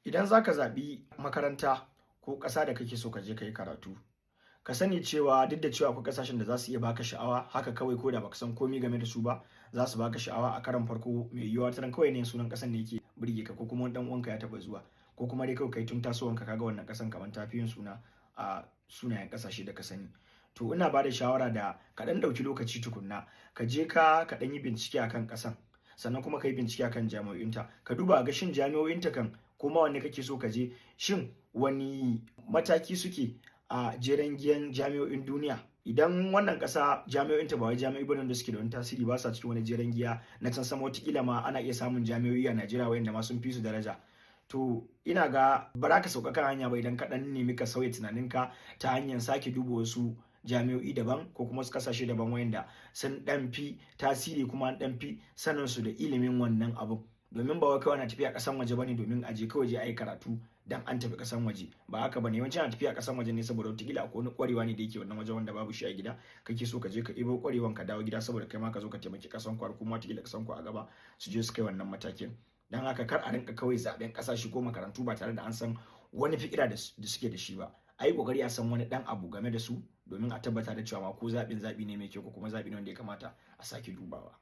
Idan za ka zaɓi makaranta ko ƙasa da kake so ka je ka yi karatu, ka sani cewa duk da cewa akwai ƙasashen da za su iya baka sha'awa haka kawai ko da baka san komai game da su ba, za su baka sha'awa a karon farko mai yiwuwa wataran kawai ne sunan ƙasan ne yake burge ka ko kuma wani ɗan uwanka ya taɓa zuwa ko kuma dai kawai kai tun tasowanka kaga wannan ƙasan kamar ta fi yin suna a sunayen ƙasashe da ka sani. To ina ba da shawara da ka ɗan ɗauki lokaci tukunna, ka je ka ɗan yi bincike akan ƙasan, sannan kuma ka yi bincike akan jami'o'inta, ka duba ga shin jami'o'inta kan ko ma wanne kake so ka je, shin wani mataki suke a jeren giyan jami'o'in duniya. Idan wannan ƙasa jami'o'inta ba wai jami'o'i bane da suke da wani tasiri, ba sa cikin wani jeren giya na can sama, wataƙila ma ana iya samun jami'o'i a Najeriya wayanda ma sun fi su daraja. To ina ga ba za ka sauka kan hanya ba idan ka ɗan nemi ka sauya tunaninka ta hanyar sake duba wasu jami'o'i daban ko kuma wasu ƙasashe daban wayanda sun ɗan fi tasiri kuma an ɗan fi sanin su da ilimin wannan abun. Domin ba wai kawai ana tafiya ƙasan waje bane domin a je kawai je a yi karatu dan an tafi ƙasan waje, ba haka bane. Yawanci ana tafiya ƙasan waje ne saboda wataƙila akwai wani ƙwarewa ne da yake wannan wajen wanda babu shi a gida, kake so ka je ka ɗebo ƙwarewan ka dawo gida saboda kai ma ka zo ka taimaki ƙasan ku har kuma wataƙila ƙasan ku a gaba su je su kai wannan matakin. Dan haka kar a rinka kawai zaɓen ƙasashe ko makarantu ba tare da an san wani fikira da suke da shi ba. A yi ƙoƙari a san wani ɗan abu game da su domin a tabbata da cewa ma ko zaɓi ne mai kyau ko kuma zaɓi ne wanda ya kamata a sake dubawa.